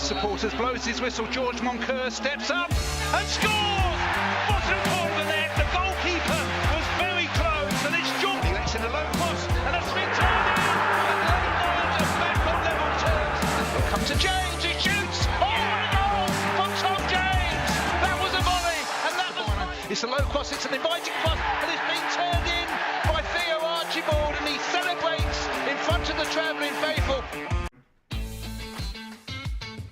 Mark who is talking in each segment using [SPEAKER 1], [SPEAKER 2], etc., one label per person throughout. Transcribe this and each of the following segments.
[SPEAKER 1] supporters, blows his whistle. George Moncur steps up and scores! Bottom corner of the net. The goalkeeper was very close, and it's John. He lets in a low cross, and a spin turn in. And Leyton Orient are back on level terms. He'll come to James. He shoots. Oh, and a goal from Tom James. That was a volley, and that was. It's a low cross. It's an inviting cross, and it's been turned in by Theo Archibald, and he celebrates in front of the travelling faithful.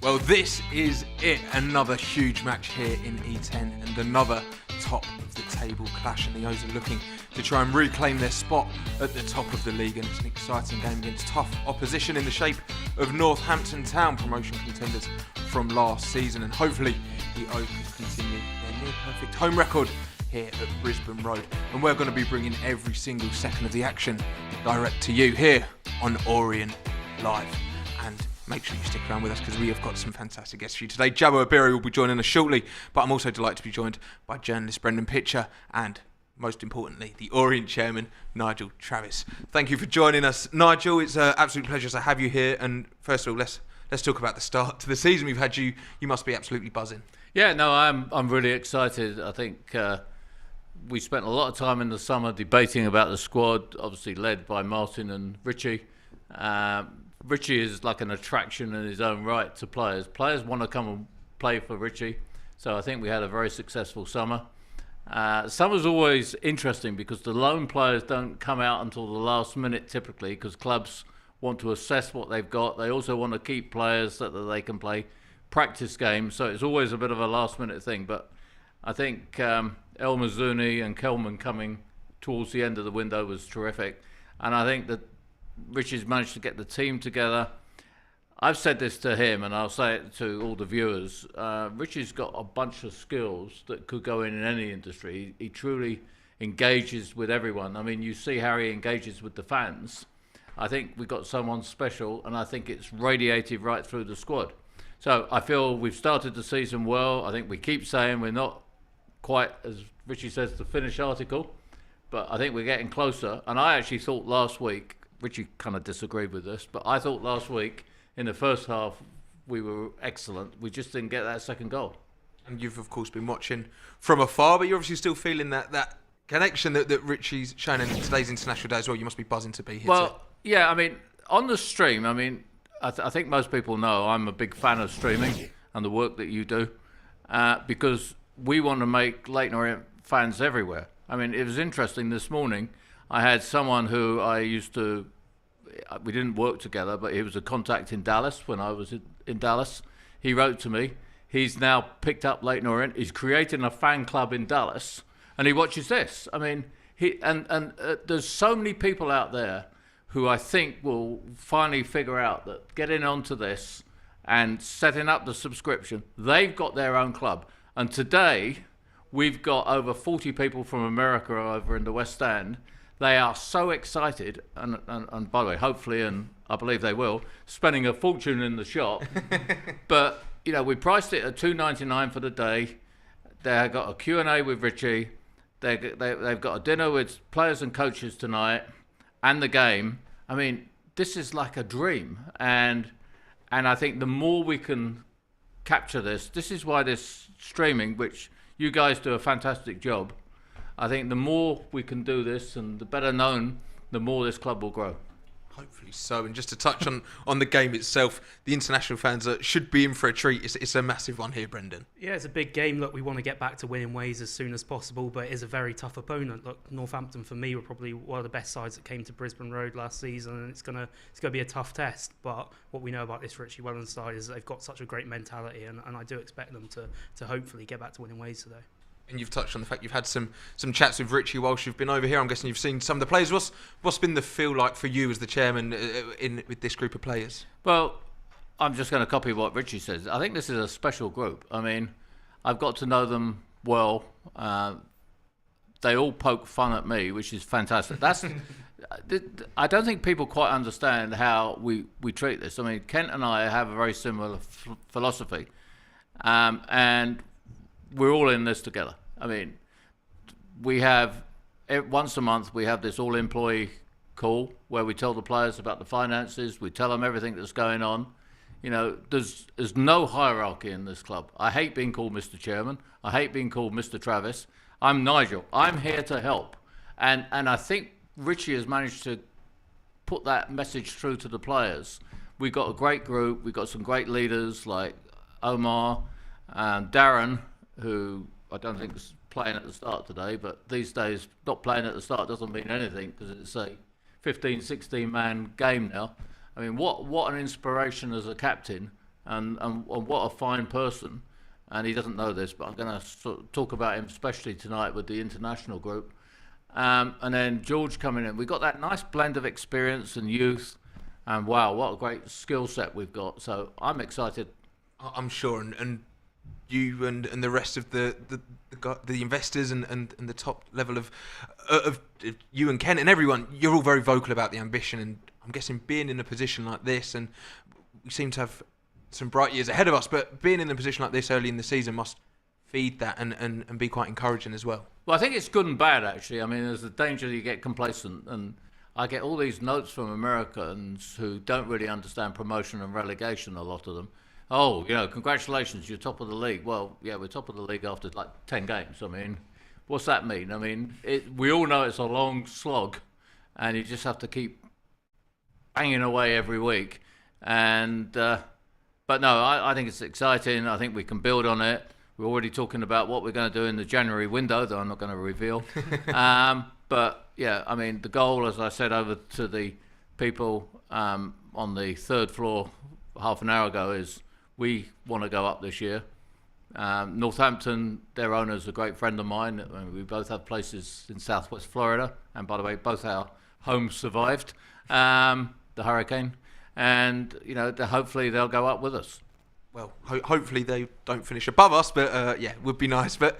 [SPEAKER 2] Well, this is it. Another huge match here in E10 and another top of the table clash, and the O's are looking to try and reclaim their spot at the top of the league, and it's an exciting game against tough opposition in the shape of Northampton Town, promotion contenders from last season, and hopefully the O's can continue their near perfect home record here at Brisbane Road, and we're going to be bringing every single second of the action direct to you here on Orient Live. And make sure you stick around with us because we have got some fantastic guests for you today. Jabbo Abiri will be joining us shortly, but I'm also delighted to be joined by journalist Brendan Pitcher and, most importantly, the Orient chairman, Nigel Travis. Thank you for joining us, Nigel. It's an absolute pleasure to have you here. And first of all, let's talk about the start to the season we've had. You must be absolutely buzzing.
[SPEAKER 3] Yeah, no, I'm really excited. I think we spent a lot of time in the summer debating about the squad, obviously led by Martin and Richie. Richie is like an attraction in his own right to players. Players want to come and play for Richie. So I think we had a very successful summer. Summer's always interesting because the loan players don't come out until the last minute typically, because clubs want to assess what they've got. They also want to keep players so that they can play practice games. So it's always a bit of a last minute thing. But I think El Mazzuni and Kelman coming towards the end of the window was terrific. And I think that Richie's managed to get the team together. I've said this to him, and I'll say it to all the viewers. Richie's got a bunch of skills that could go in any industry. He truly engages with everyone. I mean, you see how he engages with the fans. I think we've got someone special, and I think it's radiated right through the squad. So I feel we've started the season well. I think we keep saying we're not quite, as Richie says, the finished article, but I think we're getting closer. And I actually thought last week, Richie kind of disagreed with this, but I thought last week in the first half we were excellent. We just didn't get that second goal.
[SPEAKER 2] And you've of course been watching from afar, but you're obviously still feeling that connection that Richie's shown in today's International Day as well. You must be buzzing to be here.
[SPEAKER 3] Well, yeah, I mean, on the stream, I mean, I think most people know I'm a big fan of streaming and the work that you do, because we want to make Leyton Orient fans everywhere. I mean, it was interesting this morning. I had someone who we didn't work together, but he was a contact in Dallas when I was in Dallas. He wrote to me. He's now picked up Leyton Orient. He's creating a fan club in Dallas, and he watches this. I mean, there's so many people out there who I think will finally figure out that getting onto this and setting up the subscription, they've got their own club. And today, we've got over 40 people from America over in the West End. They are so excited, and by the way, hopefully, and I believe they will, spending a fortune in the shop. But, you know, we priced it at $2.99 for the day. They've got a Q&A with Richie. They've got a dinner with players and coaches tonight and the game. I mean, this is like a dream. And I think the more we can capture this is why this streaming, which you guys do a fantastic job, I think the more we can do this and the better known, the more this club will grow.
[SPEAKER 2] Hopefully so. And just to touch on the game itself, the international fans should be in for a treat. It's a massive one here, Brendan.
[SPEAKER 4] Yeah, it's a big game. Look, we want to get back to winning ways as soon as possible, but it is a very tough opponent. Look, Northampton for me were probably one of the best sides that came to Brisbane Road last season, and it's gonna be a tough test. But what we know about this Richie Wellens side is they've got such a great mentality, and I do expect them to hopefully get back to winning ways today.
[SPEAKER 2] And you've touched on the fact you've had some chats with Richie whilst you've been over here. I'm guessing you've seen some of the players. What's been the feel like for you as the chairman with this group of players?
[SPEAKER 3] Well, I'm just going to copy what Richie says. I think this is a special group. I mean, I've got to know them well. They all poke fun at me, which is fantastic. I don't think people quite understand how we treat this. I mean, Kent and I have a very similar philosophy, and we're all in this together. I mean, we have, once a month, we have this all-employee call where we tell the players about the finances, we tell them everything that's going on. You know, there's no hierarchy in this club. I hate being called Mr. Chairman. I hate being called Mr. Travis. I'm Nigel. I'm here to help. And I think Richie has managed to put that message through to the players. We've got a great group. We've got some great leaders like Omar and Darren, who I don't think is playing at the start today, but these days not playing at the start doesn't mean anything because it's a 15, 16-man game now. I mean, what an inspiration as a captain, and what a fine person. And he doesn't know this, but I'm going to sort of talk about him especially tonight with the international group. And then George coming in. We've got that nice blend of experience and youth, and wow, what a great skill set we've got. So I'm excited.
[SPEAKER 2] I'm sure, and you and the rest of the investors and the top level of you and Ken and everyone, you're all very vocal about the ambition, and I'm guessing being in a position like this, and we seem to have some bright years ahead of us, but being in a position like this early in the season must feed that and be quite encouraging as well.
[SPEAKER 3] Well, I think it's good and bad, actually. I mean, there's a danger you get complacent, and I get all these notes from Americans who don't really understand promotion and relegation, a lot of them. Oh, you know, congratulations, you're top of the league. Well, yeah, we're top of the league after like 10 games. I mean, what's that mean? I mean, we all know it's a long slog, and you just have to keep banging away every week. And but no, I think it's exciting. I think we can build on it. We're already talking about what we're going to do in the January window, though I'm not going to reveal. But yeah, I mean, the goal, as I said over to the people on the third floor half an hour ago, is we want to go up this year. Northampton, their owner's a great friend of mine. I mean, we both have places in Southwest Florida, and by the way, both our homes survived the hurricane, and you know, hopefully they'll go up with us.
[SPEAKER 2] Well, hopefully they don't finish above us, but yeah, would be nice. But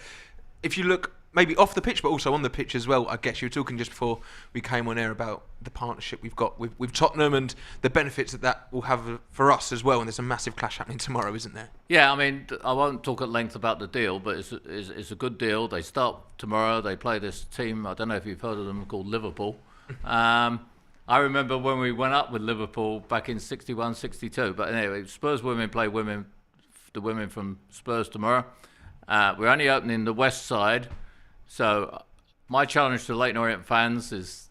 [SPEAKER 2] if you look maybe off the pitch, but also on the pitch as well, I guess you were talking just before we came on air about the partnership we've got with Tottenham and the benefits that will have for us as well. And there's a massive clash happening tomorrow, isn't there?
[SPEAKER 3] Yeah, I mean, I won't talk at length about the deal, but it's a good deal. They start tomorrow. They play this team, I don't know if you've heard of them, called Liverpool. I remember when we went up with Liverpool back in 61, 62. But anyway, Spurs women play the women from Spurs tomorrow. We're only opening the west side. So my challenge to Leyton Orient fans is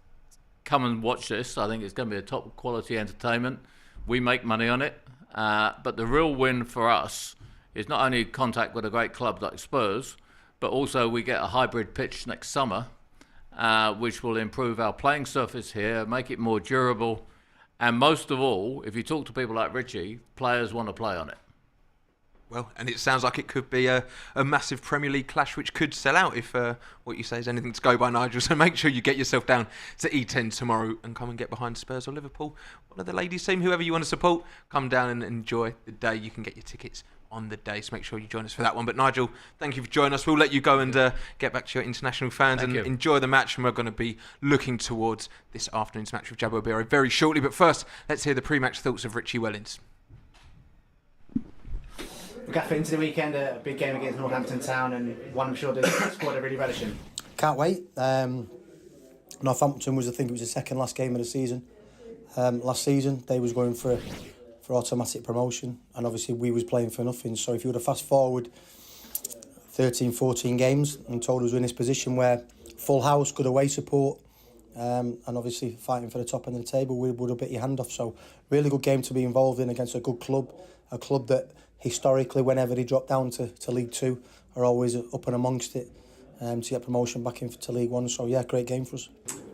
[SPEAKER 3] come and watch this. I think it's going to be a top quality entertainment. We make money on it. But the real win for us is not only contact with a great club like Spurs, but also we get a hybrid pitch next summer, which will improve our playing surface here, make it more durable. And most of all, if you talk to people like Richie, players want to play on it.
[SPEAKER 2] Well, and it sounds like it could be a massive Premier League clash which could sell out if what you say is anything to go by, Nigel. So make sure you get yourself down to E10 tomorrow and come and get behind Spurs or Liverpool. One of the ladies' team, whoever you want to support, come down and enjoy the day. You can get your tickets on the day, so make sure you join us for that one. But Nigel, thank you for joining us. We'll let you go and get back to your international fans and enjoy the match. And we're going to be looking towards this afternoon's match with Jabo Biro very shortly. But first, let's hear the pre-match thoughts of Richie Wellens.
[SPEAKER 5] We're going into the weekend, a big game against Northampton Town, and one I'm sure the squad are really relishing.
[SPEAKER 6] Can't wait. Northampton was, I think it was the second last game of the season. Last season, they was going for automatic promotion, and obviously we was playing for nothing. So if you were to fast forward 13, 14 games and told us we're in this position where full house, good away support, and obviously fighting for the top end of the table, we would have bit your hand off. So really good game to be involved in against a good club, a club that historically, whenever they drop down to League Two, are always up and amongst it to get promotion back into League One. So yeah, great game for us.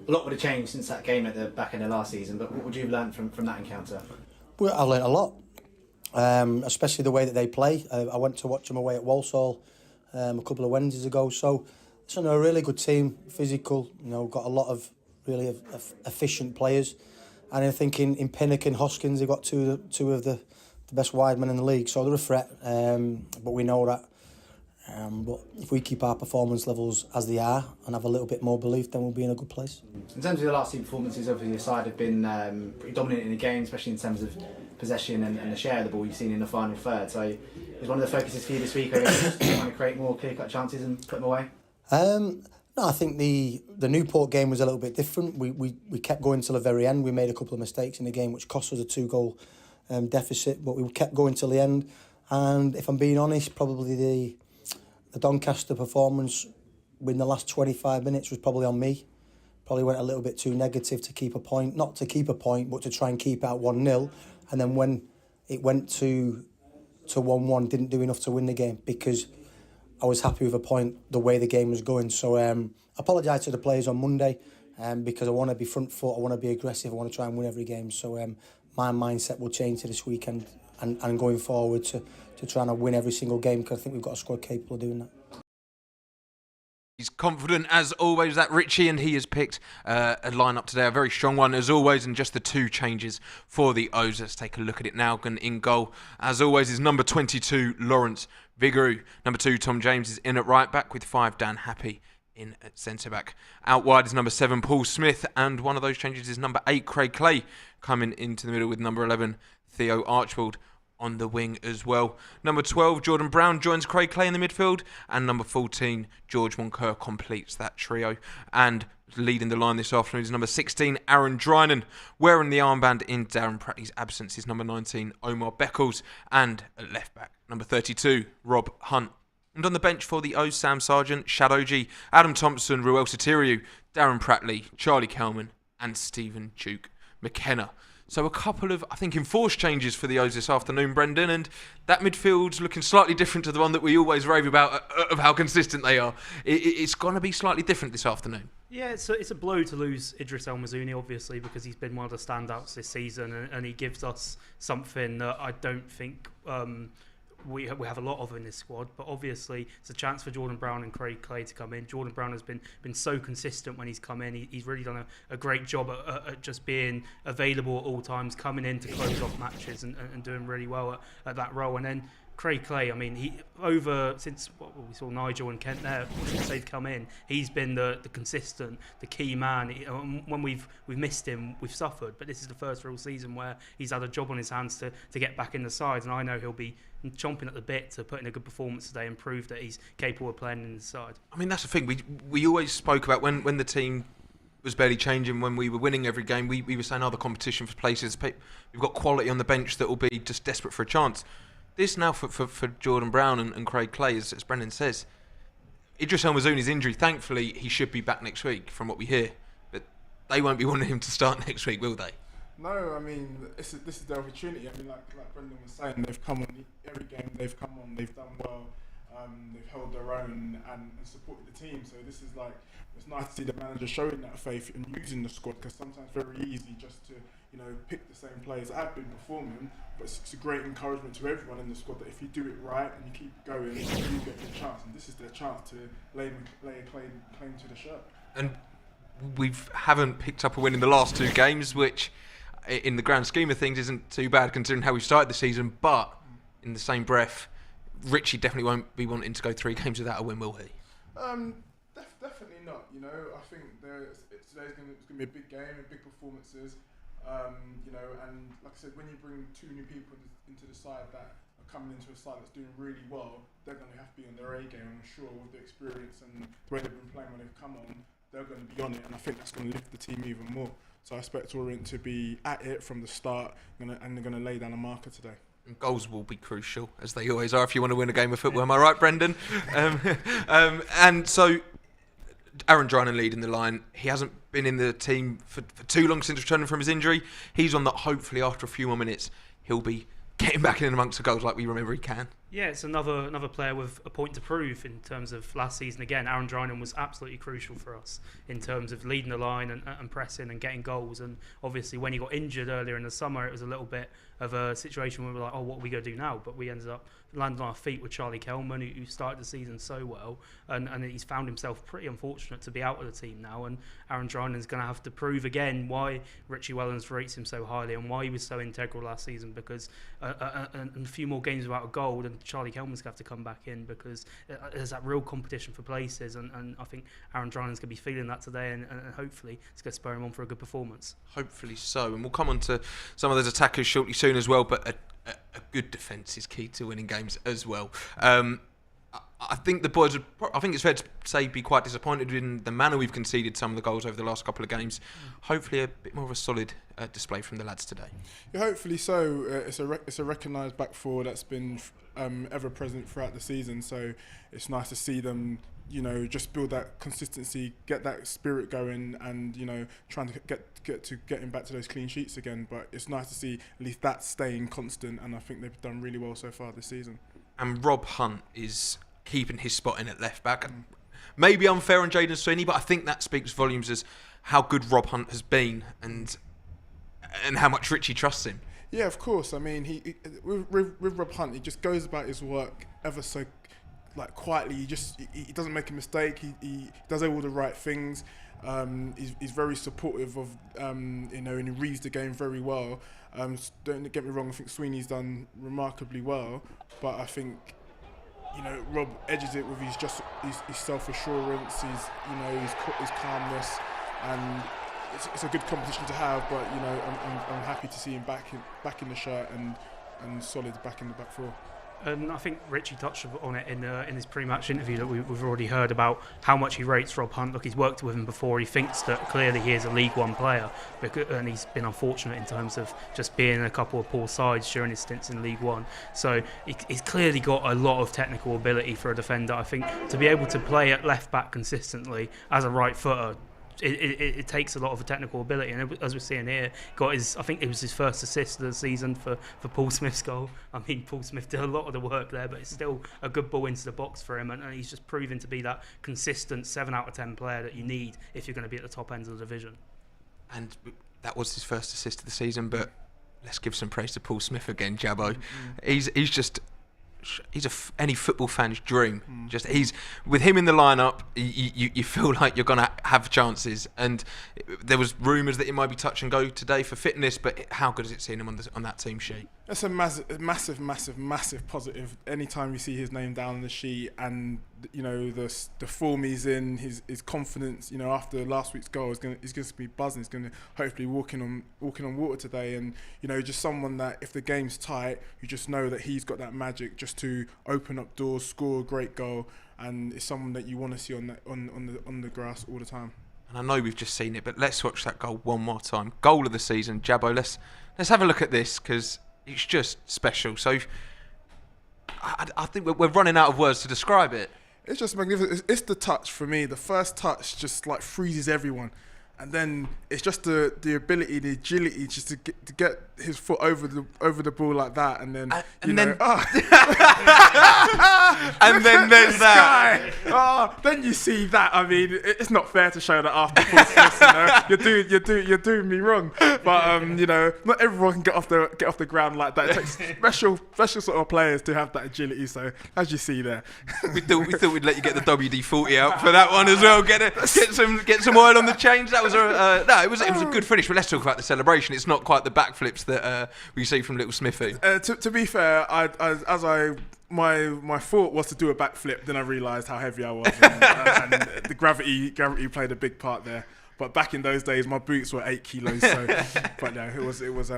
[SPEAKER 5] A lot would have changed since that game at the back end of last season, but what would you have learned from that encounter?
[SPEAKER 6] Well, I learned a lot, especially the way that they play. I went to watch them away at Walsall a couple of Wednesdays ago. So it's a really good team, physical. You know, got a lot of really efficient players, and I think in Pinnock and Hoskins they've got two of the best wide men in the league, so they're a threat, but we know that. But if we keep our performance levels as they are and have a little bit more belief, then we'll be in a good place.
[SPEAKER 5] In terms of the last two performances, obviously your side have been pretty dominant in the game, especially in terms of possession and the share of the ball you've seen in the final third. So is one of the focuses for you this week just trying to create more clear-cut chances and put them away?
[SPEAKER 6] No, I think the Newport game was a little bit different. We kept going till the very end. We made a couple of mistakes in the game which cost us a 2-goal deficit, but we kept going till the end. And if I'm being honest, probably the Doncaster performance in the last 25 minutes was probably on me. Probably went a little bit too negative to keep a point. Not to keep a point, but to try and keep out 1-0. And then when it went to 1-1, didn't do enough to win the game because I was happy with a point the way the game was going. So I apologise to the players on Monday because I want to be front foot, I want to be aggressive, I want to try and win every game. So my mindset will change to this weekend and going forward to trying to win every single game because I think we've got a squad capable of doing that.
[SPEAKER 2] He's confident as always, that Richie, and he has picked a lineup today, a very strong one as always, and just the 2 changes for the O's. Let's take a look at it now. And in goal, as always, is number 22, Lawrence Vigouroux. Number 2, Tom James is in at right back with 5, Dan Happy in at centre back. Out wide is number 7, Paul Smith, and one of those changes is number 8, Craig Clay, coming into the middle with number 11, Theo Archibald on the wing as well. Number 12, Jordan Brown joins Craig Clay in the midfield, and number 14, George Moncur completes that trio. And leading the line this afternoon is number 16, Aaron Drinan. Wearing the armband in Darren Pratley's absence is number 19, Omar Beckles, and at left back, number 32, Rob Hunt. And on the bench for the O's, Sam Sargent, Shadow G, Adam Thompson, Ruel Sotiriou, Darren Pratley, Charlie Kelman, and Stephen Duke McKenna. So a couple of, I think, enforced changes for the O's this afternoon, Brendan, and that midfield's looking slightly different to the one that we always rave about of how consistent they are. It's going to be slightly different this afternoon.
[SPEAKER 4] Yeah, it's a blow to lose Idris El Mazouni, obviously, because he's been one of the standouts this season, and he gives us something that I don't think we have a lot of in this squad. But obviously, it's a chance for Jordan Brown and Craig Clay to come in. Jordan Brown has been so consistent when he's come in. He's really done a great job at just being available at all times, coming in to close off matches and doing really well at that role. And then Craig Clay, I mean, since we saw Nigel and Kent there, since they've come in, he's been the consistent, the key man. When we've missed him, we've suffered. But this is the first real season where he's had a job on his hands to get back in the side, and I know he'll be chomping at the bit to put in a good performance today and prove that he's capable of playing in the side. I
[SPEAKER 2] mean, that's the thing. We always spoke about when the team was barely changing, when we were winning every game, we were saying, the competition for places. We've got quality on the bench that will be just desperate for a chance. This now for Jordan Brown and Craig Clay, as Brendan says, Idris El Mazouni's injury, thankfully he should be back next week from what we hear, but they won't be wanting him to start next week, will they?
[SPEAKER 7] No, I mean, this is their opportunity. I mean, like Brendan was saying, they've come on every game, they've come on, they've done well, they've held their own and supported the team. So this is it's nice to see the manager showing that faith and using the squad, because sometimes it's very easy just to pick the same players that have been performing, but it's a great encouragement to everyone in the squad that if you do it right and you keep going, you get the chance, and this is their chance to lay a claim to the shirt.
[SPEAKER 2] And we haven't picked up a win in the last 2 games, which in the grand scheme of things isn't too bad considering how we started the season, but in the same breath, Richie definitely won't be wanting to go 3 games without a win, will he?
[SPEAKER 7] Definitely not. I think today's going to be a big game and big performances. And like I said, when you bring 2 new people into the side that are coming into a side that's doing really well, they're going to have to be on their A game. I'm sure with the experience and the way they've been playing when they've come on, they're going to be on it, and I think that's going to lift the team even more. So I expect Orient to be at it from the start, and they're going to lay down a marker today.
[SPEAKER 2] And goals will be crucial, as they always are, if you want to win a game of football. Am I right, Brendan? And so Aaron Drinan leading the line. He hasn't been in the team for too long since returning from his injury. He's on that. Hopefully, after a few more minutes, he'll be getting back in amongst the goals like we remember he can.
[SPEAKER 4] Yeah, it's another player with a point to prove in terms of last season. Again, Aaron Drinan was absolutely crucial for us in terms of leading the line and pressing and getting goals. And obviously, when he got injured earlier in the summer, it was a little bit of a situation where we were like, what are we going to do now? But we ended up landing on our feet with Charlie Kelman, who started the season so well. And he's found himself pretty unfortunate to be out of the team now. And Aaron Drinan's going to have to prove again why Richie Wellens rates him so highly and why he was so integral last season, because a few more games without a goal, and Charlie Kelman's going to have to come back in, because there's that real competition for places. And I think Aaron Drinan's going to be feeling that today, and hopefully it's going to spur him on for a good performance.
[SPEAKER 2] Hopefully so. And we'll come on to some of those attackers shortly soon as well, but a good defence is key to winning games as well. I think the boys would, I think it's fair to say, be quite disappointed in the manner we've conceded some of the goals over the last couple of games. Hopefully a bit more of a solid display from the lads today.
[SPEAKER 7] Yeah, hopefully so. It's a recognised back four that's been ever present throughout the season. So it's nice to see them, just build that consistency, get that spirit going, and trying to getting back to those clean sheets again. But it's nice to see at least that staying constant, and I think they've done really well so far this season. And
[SPEAKER 2] Rob Hunt is keeping his spot in at left back. Maybe unfair on Jaden Sweeney, but I think that speaks volumes as how good Rob Hunt has been and how much Richie trusts him.
[SPEAKER 7] Yeah, of course. I mean, he with Rob Hunt, he just goes about his work ever so quietly. He doesn't make a mistake. He does all the right things. He's very supportive of and he reads the game very well. Don't get me wrong, I think Sweeney's done remarkably well, but I think Rob edges it with his self-assurance, his calmness, and it's a good competition to have. But I'm happy to see him back in the shirt and solid back in the back four.
[SPEAKER 4] And I think Richie touched on it in his pre-match interview that we've already heard about how much he rates Rob Hunt. Look, he's worked with him before. He thinks that clearly he is a League One player, and he's been unfortunate in terms of just being in a couple of poor sides during his stints in League One. So he's clearly got a lot of technical ability for a defender. I think to be able to play at left back consistently as a right footer, it takes a lot of technical ability, and as we're seeing here, I think it was his first assist of the season for Paul Smith's goal. I mean, Paul Smith did a lot of the work there, but it's still a good ball into the box for him, and he's just proving to be that consistent 7 out of 10 player that you need if you're going to be at the top end of the division.
[SPEAKER 2] And that was his first assist of the season, but let's give some praise to Paul Smith again, Jabbo. He's any football fan's dream. Just he's with him in the lineup, you feel like you're gonna have chances. And there was rumours that he might be touch and go today for fitness, but how good is it seeing him on that team sheet?
[SPEAKER 7] That's a massive positive. Anytime you see his name down on the sheet, and the form he's in, his confidence. After last week's goal, he's going to be buzzing. He's going to hopefully walking on water today, and just someone that if the game's tight, you just know that he's got that magic just to open up doors, score a great goal, and it's someone that you want to see on the grass all the time.
[SPEAKER 2] And I know we've just seen it, but let's watch that goal one more time. Goal of the season, Jabbo. Let's have a look at this because it's just special. So I think we're running out of words to describe it.
[SPEAKER 7] It's just magnificent. It's the touch for me. The first touch just freezes everyone, and then it's just the ability, the agility, just to get his foot over the ball like that, and then and then
[SPEAKER 2] there's that.
[SPEAKER 7] Then you see that. I mean, it's not fair to show that after Paul Smith. You're doing me wrong. But not everyone can get off the ground like that. It takes special sort of players to have that agility. So as you see there,
[SPEAKER 2] we thought we'd let you get the WD-40 out for that one as well. Get some oil on the change. That was it was a good finish. But let's talk about the celebration. It's not quite the backflips that we see from little Smithy.
[SPEAKER 7] To be fair, my thought was to do a backflip. Then I realised how heavy I was, and the gravity played a big part there. But back in those days, my boots were 8 kilos. So, but no, it was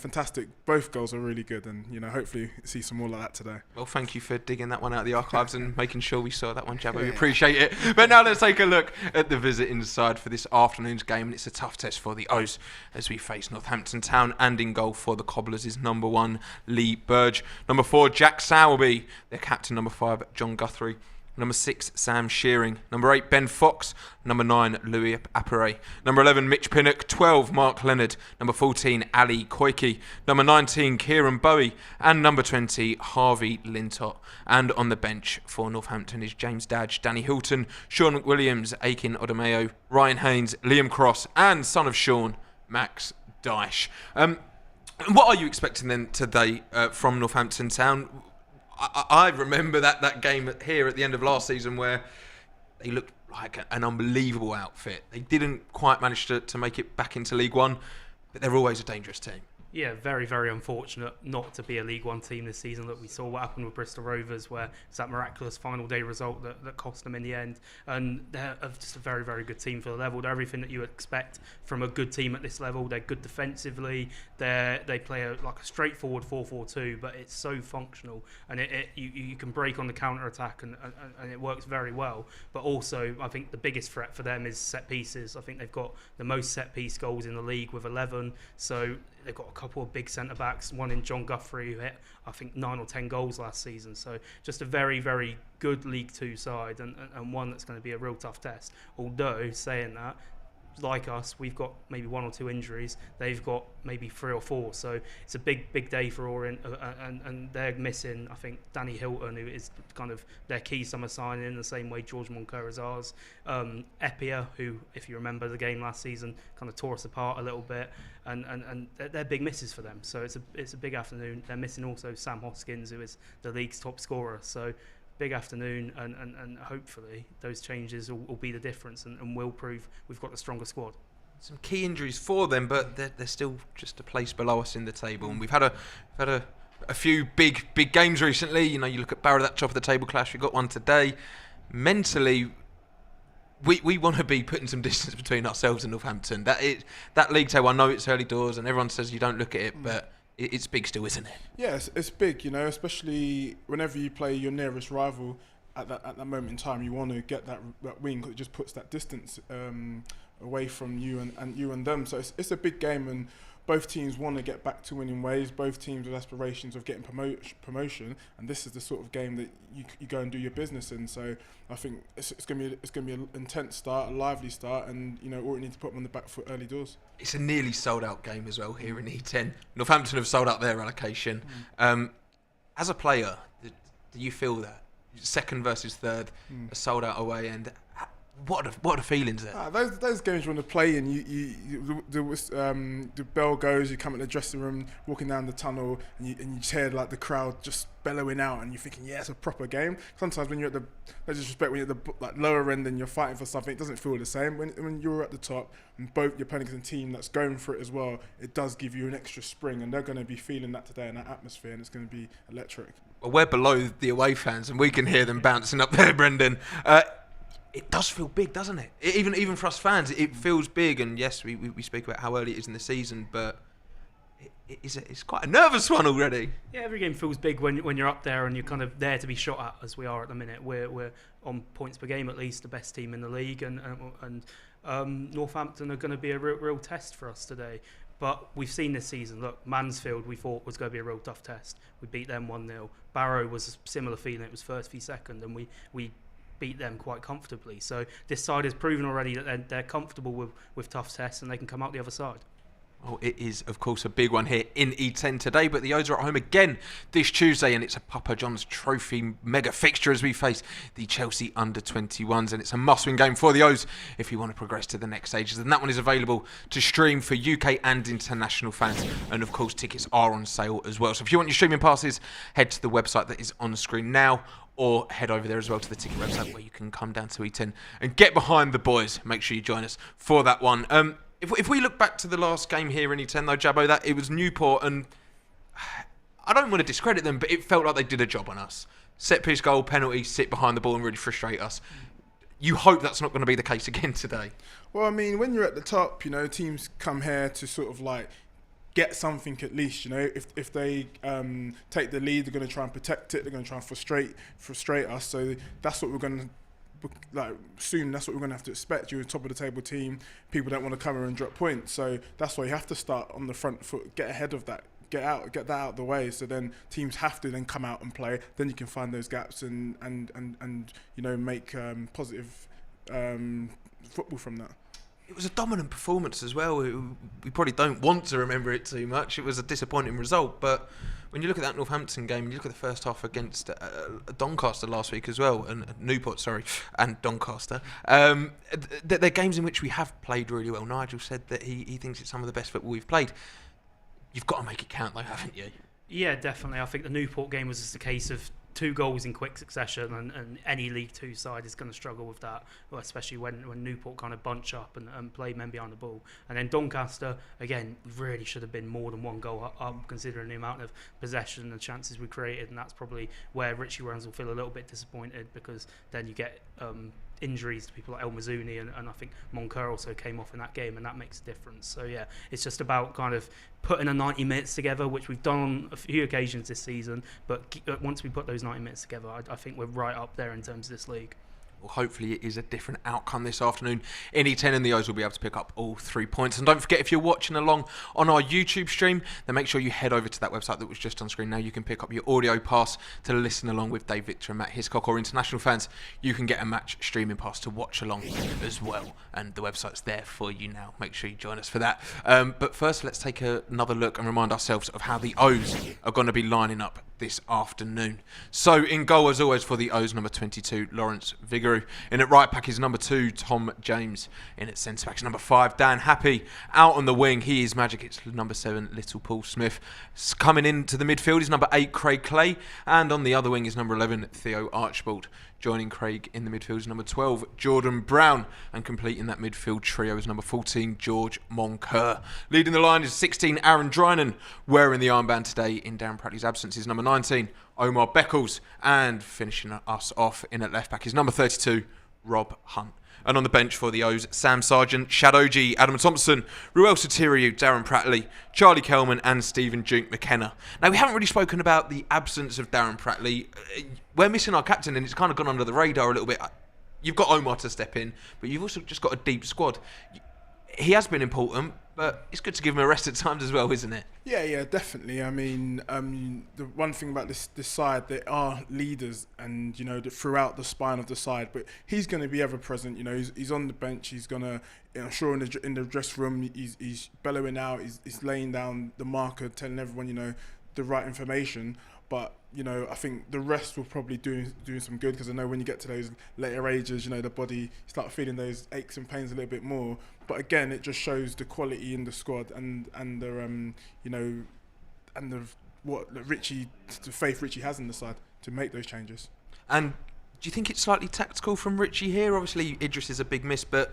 [SPEAKER 7] fantastic. Both goals were really good, and hopefully see some more like that today.
[SPEAKER 2] Well, thank you for digging that one out of the archives and making sure we saw that one, Jabbo. We appreciate it. But now let's take a look at the visiting side for this afternoon's game, and it's a tough test for the O's as we face Northampton Town. And in goal for the Cobblers is number 1 Lee Burge, number 4 Jack Sowerby, their captain, number 5 John Guthrie, number 6, Sam Shearing. Number 8, Ben Fox. Number 9, Louis Appere. Number 11, Mitch Pinnock. 12, Mark Leonard. Number 14, Ali Koike. Number 19, Kieran Bowie. And number 20, Harvey Lintott. And on the bench for Northampton is James Dadge, Danny Hilton, Sean McWilliams, Aiken Odemeo, Ryan Haynes, Liam Cross, and son of Sean, Max Dyche. What are you expecting then today from Northampton Town? I remember that game here at the end of last season where they looked like an unbelievable outfit. They didn't quite manage to make it back into League One, but they're always a dangerous team.
[SPEAKER 4] Yeah, very, very unfortunate not to be a League One team this season. Look, we saw what happened with Bristol Rovers, where it's that miraculous final day result that cost them in the end. And they're just a very, very good team for the level. They're everything that you would expect from a good team at this level. They're good defensively. They play like a straightforward 4-4-2, but it's so functional, and you can break on the counter attack, and it works very well. But also, I think the biggest threat for them is set pieces. I think they've got the most set piece goals in the league with 11. So they've got a couple of big centre backs, one in John Guthrie, who hit, I think, 9 or 10 goals last season. So just a very, very good League Two side, and one that's going to be a real tough test. Although, saying that, like us, we've got maybe 1 or 2 injuries. They've got maybe 3 or 4. So it's a big, big day for Orient, and they're missing, I think, Danny Hilton, who is kind of their key summer signing in the same way George Moncur is ours. Epia, who, if you remember the game last season, kind of tore us apart a little bit, and they're big misses for them. So it's a big afternoon. They're missing also Sam Hoskins, who is the league's top scorer. So big afternoon, and hopefully those changes will be the difference and will prove we've got the stronger squad.
[SPEAKER 2] Some key injuries for them, but they're still just a place below us in the table. And we've had a few big games recently. You know, you look at Barrow, that top of the table clash. We got one today. Mentally, we want to be putting some distance between ourselves and Northampton. That league table, I know it's early doors, and everyone says you don't look at it, but it's big still, isn't it?
[SPEAKER 7] Yeah, it's big, you know, especially whenever you play your nearest rival at that moment in time. You want to get that win, because it just puts that distance away from you and you and them. So it's a big game, and both teams want to get back to winning ways. Both teams with aspirations of getting promotion, and this is the sort of game that you go and do your business in. So I think it's going to be an intense start, a lively start, and you know, Orient need to put them on the back foot early doors.
[SPEAKER 2] It's a nearly sold out game as well here in E10. Northampton have sold out their allocation. As a player, do you feel that second versus third, a sold out away end? What are the feelings there?
[SPEAKER 7] Those games you want to play in, the bell goes, you come in the dressing room, walking down the tunnel, and you hear like the crowd just bellowing out, and you're thinking, yeah, it's a proper game. Sometimes when you're at the, no disrespect, when you're at the like lower end and you're fighting for something, it doesn't feel the same. When you're at the top and both you're playing against a team that's going for it as well, it does give you an extra spring, and they're going to be feeling that today in that atmosphere, and it's going to be electric.
[SPEAKER 2] Well, we're below the away fans, and we can hear them bouncing up there, Brendan. It does feel big, doesn't it? Even for us fans, it feels big. And yes, we speak about how early it is in the season, but it's quite a nervous one already.
[SPEAKER 4] Yeah, every game feels big when you're up there and you're kind of there to be shot at, as we are at the minute. We're on points per game, at least the best team in the league, and Northampton are going to be a real test for us today. But we've seen this season, look, Mansfield we thought was going to be a real tough test. We beat them 1-0. Barrow was a similar feeling. It was first v second, and we beat them quite comfortably. So this side has proven already that they're comfortable with tough tests, and they can come out the other side.
[SPEAKER 2] Well, it is, of course, a big one here in E10 today, but the O's are at home again this Tuesday, and it's a Papa John's Trophy mega fixture as we face the Chelsea under-21s, and it's a must-win game for the O's if you want to progress to the next stages. And that one is available to stream for UK and international fans, and of course, tickets are on sale as well. So if you want your streaming passes, head to the website that is on the screen now, or head over there as well to the ticket website where you can come down to E10 and get behind the boys. Make sure you join us for that one. If we look back to the last game here in E10 though, Jabbo, that it was Newport, and I don't want to discredit them, but it felt like they did a job on us. Set piece goal, penalty, sit behind the ball and really frustrate us. You hope that's not going to be the case again today.
[SPEAKER 7] Well, I mean, when you're at the top, you know, teams come here to sort of like get something at least, you know. If they take the lead, they're going to try and protect it. They're going to try and frustrate us. So that's what we're going to soon. That's what we're going to have to expect. You're a top of the table team. People don't want to come here and drop points. So that's why you have to start on the front foot, get ahead of that, get that out of the way. So then teams have to then come out and play. Then you can find those gaps and you know, make positive football from that.
[SPEAKER 2] It was a dominant performance as well. We probably don't want to remember it too much. It was a disappointing result, but when you look at that Northampton game, you look at the first half against Doncaster last week as well, and Newport, and Doncaster. They're games in which we have played really well. Nigel said that he thinks it's some of the best football we've played. You've got to make it count though, haven't you?
[SPEAKER 4] Yeah, definitely. I think the Newport game was just a case of 2 goals in quick succession, and any League Two side is going to struggle with that, well, especially when Newport kind of bunch up and play men behind the ball. And then Doncaster, again, really should have been more than 1 goal up considering the amount of possession and chances we created, and that's probably where Richie Rans will feel a little bit disappointed, because then you get injuries to people like El Mazzuni, and I think Moncur also came off in that game, and that makes a difference. So yeah, it's just about kind of putting a 90 minutes together, which we've done on a few occasions this season, but once we put those 90 minutes together, I think we're right up there in terms of this league.
[SPEAKER 2] Well, hopefully it is a different outcome this afternoon in E10, and the O's will be able to pick up all 3 points. And don't forget, if you're watching along on our YouTube stream, then make sure you head over to that website that was just on screen. Now you can pick up your audio pass to listen along with Dave Victor and Matt Hiscock, or international fans, you can get a match streaming pass to watch along as well. And the website's there for you now. Make sure you join us for that. But first, let's take another look and remind ourselves of how the O's are going to be lining up this afternoon. So in goal, as always, for the O's, number 22, Lawrence Vigouroux. In at right back is number 2, Tom James. In at centre back is number 5, Dan Happy. Out on the wing, he is magic. It's number 7, Little Paul Smith. Coming into the midfield is number 8, Craig Clay. And on the other wing is number 11, Theo Archibald. Joining Craig in the midfield is number 12, Jordan Brown. And completing that midfield trio is number 14, George Moncur. Leading the line is 16, Aaron Drynan. Wearing the armband today in Darren Prattley's absence is number 19, Omar Beckles. And finishing us off in at left back is number 32, Rob Hunt. And on the bench for the O's, Sam Sargent, Shad Oji, Adam Thompson, Ruel Sotiriou, Darren Prattley, Charlie Kelman and Stephen Duke McKenna. Now, we haven't really spoken about the absence of Darren Prattley. We're missing our captain, and it's kind of gone under the radar a little bit. You've got Omar to step in, but you've also just got a deep squad. He has been important, but it's good to give him a rest at times as well, isn't it?
[SPEAKER 7] Yeah, definitely. I mean, the one thing about this side, they are leaders, and throughout the spine of the side. But he's going to be ever present. He's on the bench. He's going to, I'm sure, in the dressing room, he's bellowing out. He's laying down the marker, telling everyone, the right information. But I think the rest will probably doing some good, because I know when you get to those later ages, the body start feeling those aches and pains a little bit more. But again, it just shows the quality in the squad and the faith Richie has in the side to make those changes.
[SPEAKER 2] And do you think it's slightly tactical from Richie here? Obviously, Idris is a big miss, but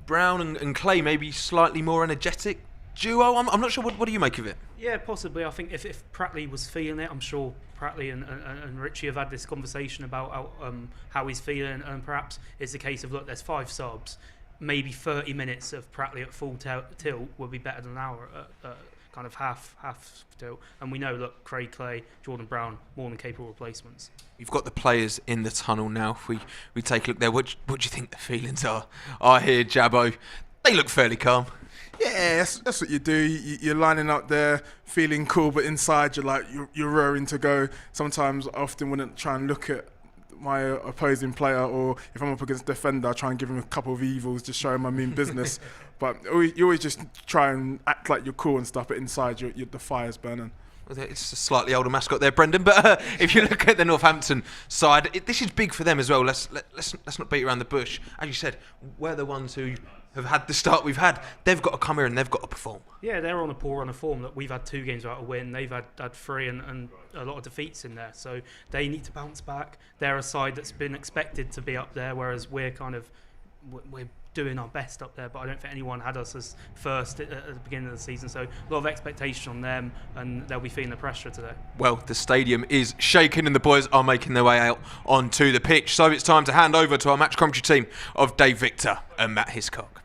[SPEAKER 2] Brown and Clay maybe slightly more energetic duo. I'm not sure. What do you make of it?
[SPEAKER 4] Yeah, possibly. I think if Prattley was feeling it, I'm sure Prattley and Richie have had this conversation about how he's feeling, and perhaps it's a case of, look, there's 5 subs, maybe 30 minutes of Prattley at full tilt would be better than an hour at kind of half tilt. And we know, look, Craig Clay, Jordan Brown, more than capable replacements.
[SPEAKER 2] You've got the players in the tunnel now. If we take a look there, what do you think the feelings are? I hear Jabbo. They look fairly calm.
[SPEAKER 7] Yeah, that's what you do. You're lining up there, feeling cool, but inside you're like you're raring to go. Sometimes, I often wouldn't try and look at my opposing player, or if I'm up against a defender, I try and give him a couple of evils, just show him I mean business. But you always just try and act like you're cool and stuff, but inside the fire's burning.
[SPEAKER 2] It's a slightly older mascot there, Brendan. But if you look at the Northampton side, this is big for them as well. Let's not beat around the bush. As you said, we're the ones who have had the start we've had. They've got to come here and they've got to perform.
[SPEAKER 4] Yeah, they're on a poor run of form. That we've had 2 games without a win. They've had 3 and a lot of defeats in there. So they need to bounce back. They're a side that's been expected to be up there, whereas we're doing our best up there, but I don't think anyone had us as first at the beginning of the season. So a lot of expectation on them, and they'll be feeling the pressure today.
[SPEAKER 2] Well, the stadium is shaking and the boys are making their way out onto the pitch. So it's time to hand over to our match commentary team of Dave Victor and Matt Hiscock.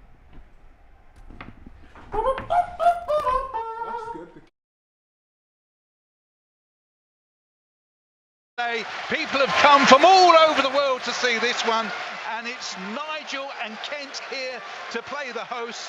[SPEAKER 1] People have come from all over the world to see this one, and it's Nigel and Kent here to play the hosts.